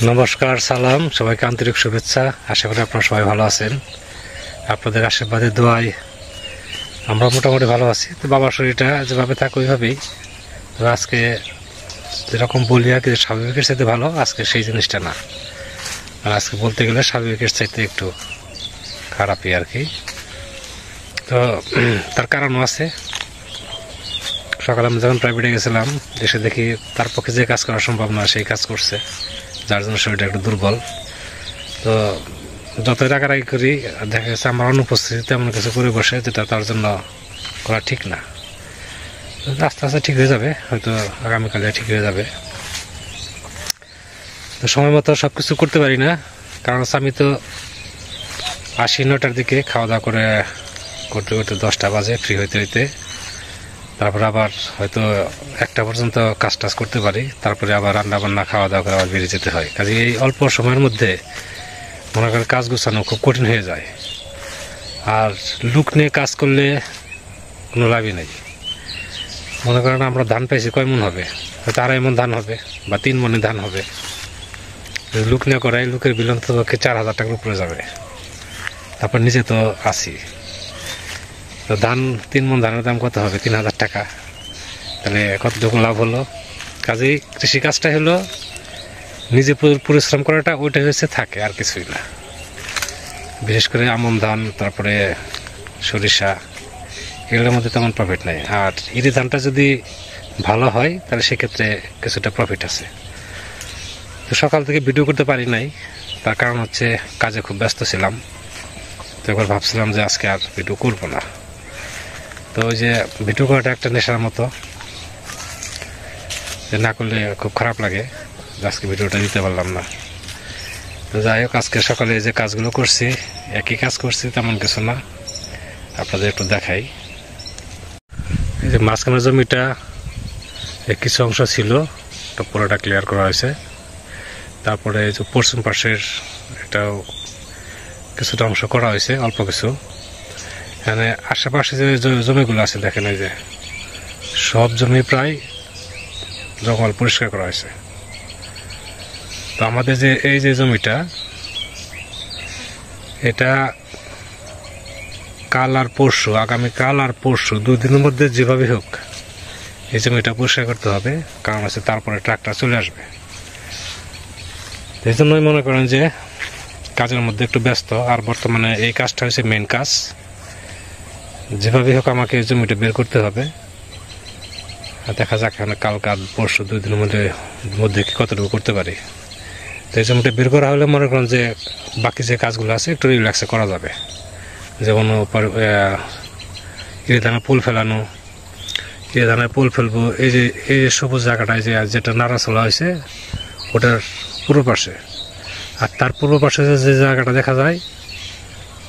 নমস্কার, সালাম, সবাইকে আন্তরিক শুভেচ্ছা। আশা করি আপনারা সবাই ভালো আছেন। আপনাদের আশীর্বাদে দোয়ায় আমরা মোটামুটি ভালো আছি। তো বাবার শরীরটা যেভাবে থাকে ওইভাবেই। তো আজকে যেরকম বলি আর কি, স্বাভাবিকের চাইতে ভালো, আজকে সেই জিনিসটা না। আর আজকে বলতে গেলে স্বাভাবিকের চাইতে একটু খারাপই আর কি। তো তার কারণও আছে। সকালে আমি যখন প্রাইভেটে গেছিলাম, এসে দেখি তার পক্ষে যে কাজ করা সম্ভব না সেই কাজ করছে, যার জন্য শরীরটা একটু দুর্বল। তো যতই রাগারাগি করি, দেখা গেছে আমার অনুপস্থিতিতে এমন কিছু করে বসে যেটা তার জন্য করা ঠিক না। আস্তে আস্তে ঠিক হয়ে যাবে, হয়তো আগামীকালে ঠিক হয়ে যাবে। তো সময় মতো সব কিছু করতে পারি না, কারণ আমি তো 8-9টার দিকে খাওয়া দাওয়া করতে করতে 10টা বাজে ফ্রি হইতে হইতে। তারপরে আবার হয়তো 1টা পর্যন্ত কাজ টাজ করতে পারি, তারপরে আবার রান্না বান্না খাওয়া দাওয়া করে আবার বেরিয়ে যেতে হয়। কাজে এই অল্প সময়ের মধ্যে মনে করেন কাজ গুছানো খুব কঠিন হয়ে যায়। আর লুক নিয়ে কাজ করলে কোনো লাভই নেই। মনে করেন আমরা ধান পাইছি, কয় মন হবে? হয়তো 2.5 মন ধান হবে বা 3 মনে ধান হবে। লুক নিয়ে করাই, লুকের বিল তো 4,000 টাকার উপরে যাবে। তারপর নিজে তো আছি, তো ধান 3 মন ধানের দাম কত হবে? 3,000 টাকা। তাহলে কতটুকু লাভ হলো? কাজেই কৃষিকাজটাই হলো নিজে পরিশ্রম করাটা, ওইটাই হচ্ছে থাকে, আর কিছুই না। বিশেষ করে আমন ধান, তারপরে সরিষা, এগুলোর মধ্যে তেমন প্রফিট নেই। আর ইরি ধানটা যদি ভালো হয় তাহলে সেক্ষেত্রে কিছুটা প্রফিট আছে। তো সকাল থেকে ভিডিও করতে পারি নাই, তার কারণ হচ্ছে কাজে খুব ব্যস্ত ছিলাম। তো এবার ভাবছিলাম যে আজকে আর ভিডিও করবো না। তো ওই যে ভিডিও করাটা একটা নেশার মতো, যে না করলে খুব খারাপ লাগে, আজকে ভিডিওটা দিতে পারলাম না। তো যাই হোক, আজকে সকালে যে কাজগুলো করছি, একই কাজ করছি, তেমন কিছু না। আপনাদের একটু দেখাই। এই যে মাঝখানের জমিটা কিছু অংশ ছিল, পুরোটা ক্লিয়ার করা হয়েছে। তারপরে এই যে পশ্চিম পাশের এটাও কিছুটা অংশ করা হয়েছে, অল্প কিছু। এখানে আশেপাশে যে জমিগুলো আছে দেখেন, এই যে সব জমি প্রায় জঙ্গল পরিষ্কার করা হয়েছে। তো আমাদের যে এই যে জমিটা, এটা কাল আর পরশু, আগামীকাল আর পরশু 2 দিনের মধ্যে যেভাবে হোক এই জমিটা পরিষ্কার করতে হবে, কারণ আছে তারপরে ট্রাক্টর চলে আসবে। এই জন্যই মনে করেন যে কাজের মধ্যে একটু ব্যস্ত। আর বর্তমানে এই কাজটা হচ্ছে মেন কাজ, যেভাবে হোক আমাকে এই জমিটা বের করতে হবে। দেখা যাক এখানে কাল পরশু 2 দিনের মধ্যে কি কতটুকু করতে পারি। তো এই জমিটা বের করা হলে মনে করেন যে বাকি যে কাজগুলো আছে একটু রিল্যাক্সে করা যাবে। যেমন ইরি ধানের ফুল ফেলানো, ইরি ধানের ফুল ফেলবো। এই যে সবুজ জায়গাটায় যেটা নাড়াচলা হয়েছে, ওটার পূর্ব পাশে, আর তার পূর্ব পাশে যে জায়গাটা দেখা যায়,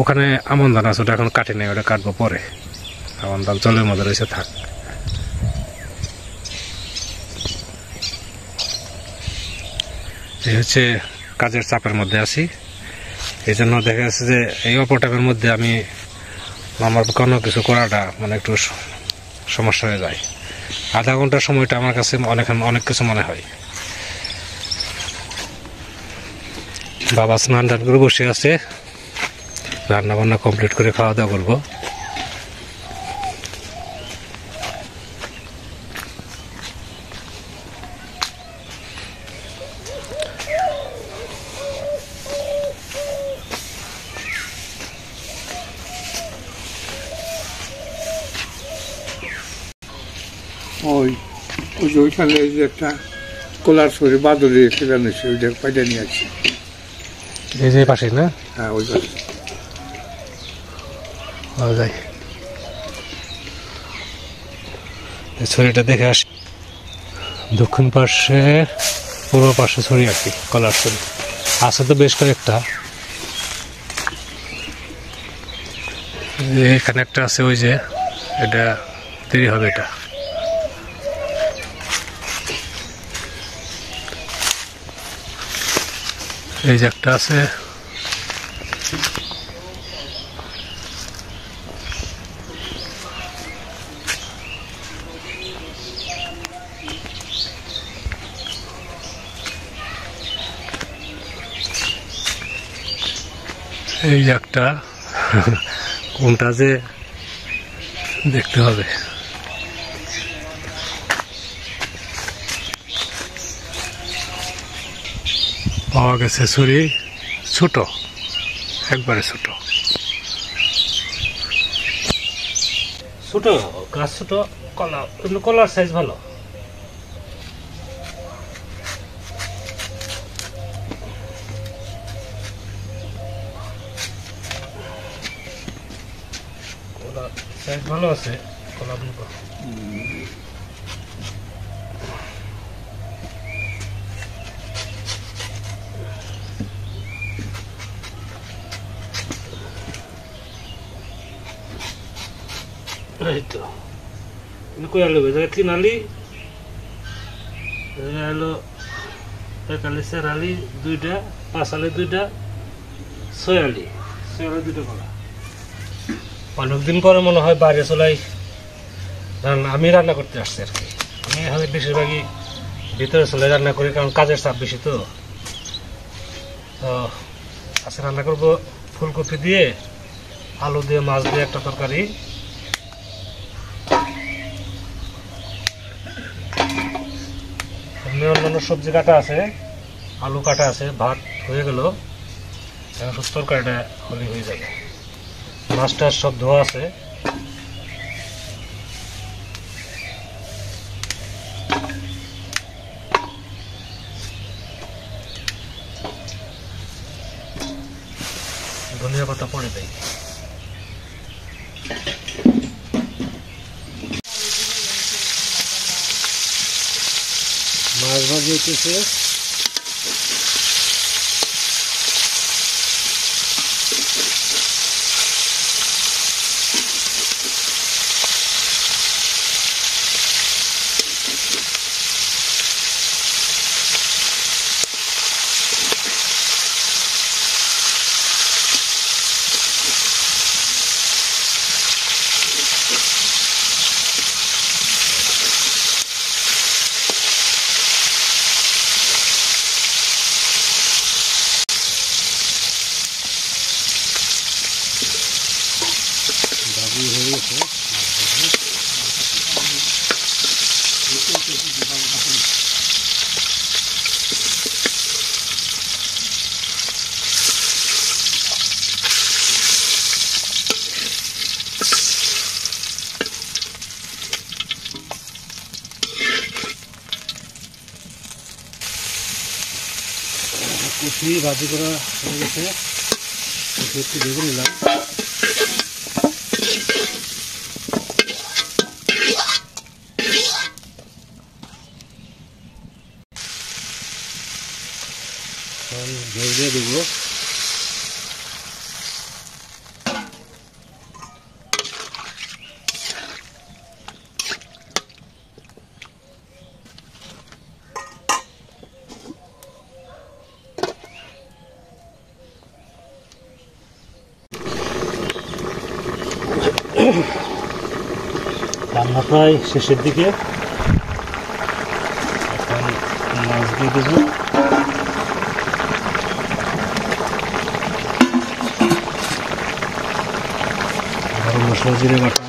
ওখানে আমন ধান আছে, ওটা এখন কাটে নেই, ওটা কাটবো পরে। আমন ধান জলের মধ্যে রয়েছে, থাক। এই হচ্ছে কাজের চাপের মধ্যে আছি। এই জন্য দেখা যাচ্ছে যে এই অপটাইমের মধ্যে আমি আমার কোনো কিছু করাটা মানে একটু সমস্যা হয়ে যায়। আধা ঘন্টার সময়টা আমার কাছে অনেক কিছু মনে হয়। বাবা স্নান টান করে বসে আছে, রান্না বান্না কমপ্লিট করে খাওয়া দাওয়া করবো। ওইখানে যে একটা কোলার শরীর বাদরে সেখানে ওইটা পাইটা নিয়ে আসছি। এই যে পাশে না? হ্যাঁ, ওই পাশে যাই, ছড়িটা দেখে আসি। দক্ষিণ পাশে, পূর্ব পাশে ছড়ি আর কি, কলার ছড়ি আছে তো বেশ কয়েকটা। এখানে একটা আছে, ওই যে এটা দেরি হবে, এটা এই যে একটা আছে। এই একটা কোনটা যে দেখতে হবে। পাওয়া গেছে ছুরি, ছোট, একবারে ছোট ছোট গাছ, ছোট কলা, কিন্তু কলার সাইজ ভালো। কলার সাইজ ভালো আছে, কলা দুটো। এই তো কই আলু জায়গায় 3 আলি, হলো 1 আলি, 4 আলি 2টা, 5 আলি 2টা, 6 আলি 2টা কলা। অনেকদিন পরে মনে হয় বাইরে চলাই আমি রান্না করতে আসছি আর কি। আমি এখানে বেশিরভাগই ভিতরে চলে রান্না করি, কারণ কাজের চাপ বেশি। তো আজকে রান্না করবো ফুলকপি দিয়ে, আলু দিয়ে, মাছ দিয়ে একটা তরকারি। অন্যান্য সবজি কাটা আছে, আলু কাটা আছে, ভাত হয়ে গেল, এখন শুধু তরকারিটা হলে হয়ে যাবে। মাছটা সব ধোয়া আছে। ধনিয়া পাতা পরে দেয়। মাছ ভাজি হইতেছে। ভাজি হয়ে গেছে। কচি ভাজি করা হয়ে গেছে, একটু ভেজে নিলাম। ঝোল দিয়ে দেবো। রান্না প্রায় শেষের দিকে, এখন মাছ দিয়ে দেবো। গরম মশলা, জিরে বাটা,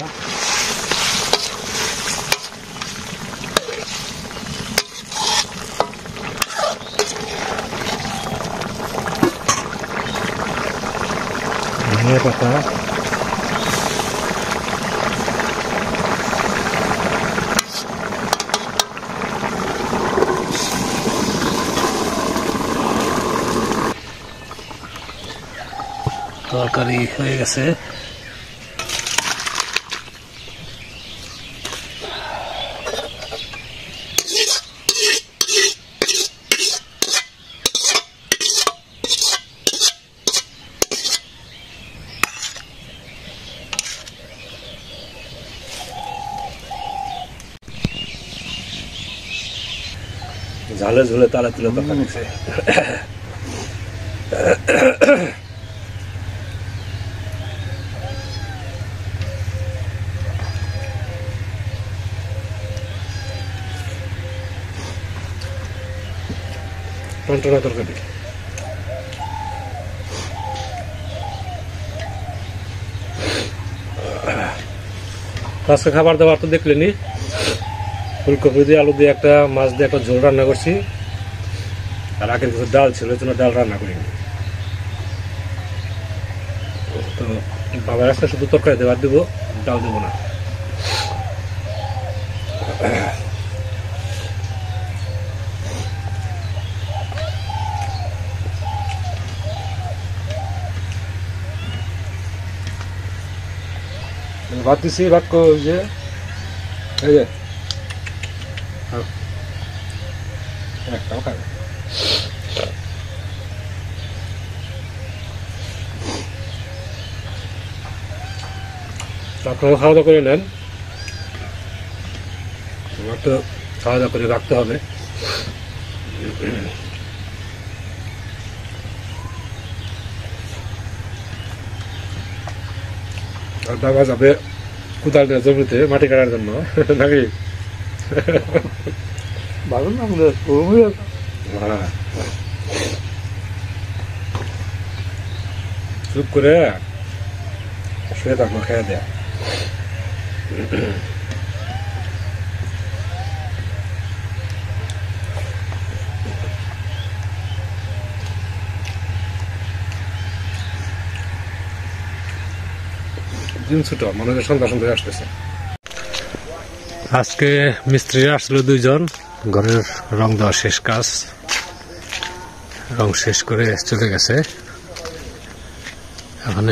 ধনিয়া পাতা, তরকারি হয়ে গেছে। ঝালে ঝুলে তালে তুলে তরকারি আছে। টনটনা তরকারি। আজকে খাবার দাবার তো দেখলেনি, ফুলকপি দিয়ে আলু দিয়ে একটা মাছ দিয়ে একটা ঝোল রান্না করছি, আর আগের কিছু ডাল ছিল ওই জন্য ডাল রান্না করিনি। তো বাবার আজকে শুধু তরকারি দেওয়ার দেবো, ডাল দেবো না। ভাত দিছি, ভাত যে এই যে একটাও খাবে। আপনারা খাওয়া দাওয়া করে নেন, আমার তো খাওয়া দাওয়া করে রাখতে হবে। আর বাবা যাবে কোদাল দিয়ে জমিতে মাটি কাটার জন্য নাকি? ভালো না চুপ করে শুয়ে থাকবো, খেয়ে দেয়া। দিন ছোট, মনে হয় সন্ধ্যা সন্ধ্যা আসতেছে। আজকে মিস্ত্রিরা আসলো 2 জন, ঘরের রং দেওয়া শেষ কাজ, রং শেষ করে চলে গেছে। এখন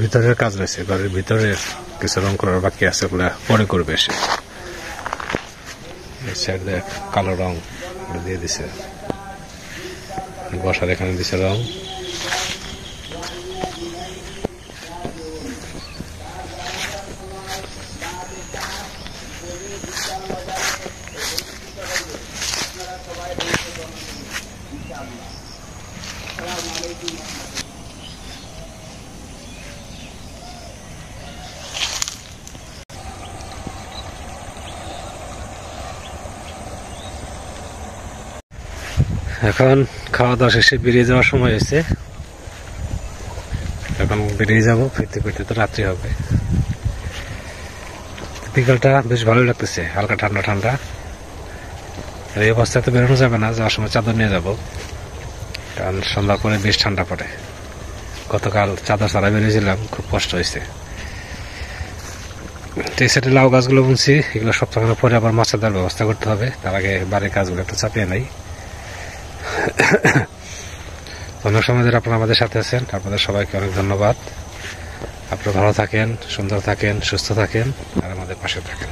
ভিতরের কাজ রয়েছে, ঘরের ভিতরে কিছু রং করার বাকি আছে, ওগুলা পরে করবে এসে। সাইড দিয়ে কালো রং দিয়ে দিছে, বসার এখানে দিছে রং। এখন খাওয়া দাওয়া শেষে বেরিয়ে যাওয়ার সময় হয়েছে, এখন বেরিয়ে যাবো, ফিরতে ফিরতে তো রাত্রি হবে। বিকালটা বেশ ভালোই লাগতেছে, হালকা ঠান্ডা ঠান্ডা। এই অবস্থায় তো বেরোনো যাবে না, যাওয়ার সময় চাদর নিয়ে যাব, কারণ সন্ধ্যার পরে বেশ ঠান্ডা পড়ে। গতকাল চাদর ছাড়া বেরিয়েছিলাম, খুব কষ্ট হয়েছে। এই সাইডে লাউ গাছগুলো বুনছি, এগুলো সপ্তাহের পরে আবার মাছের দেওয়ার ব্যবস্থা করতে হবে, তার আগে বাড়ির কাজগুলো একটু চাপিয়ে নেই। অনেক সময় ধরে আপনারা আমাদের সাথে আছেন, আপনাদের সবাইকে অনেক ধন্যবাদ। আপনারা ভালো থাকেন, সুন্দর থাকেন, সুস্থ থাকেন, আর আমাদের পাশে থাকেন।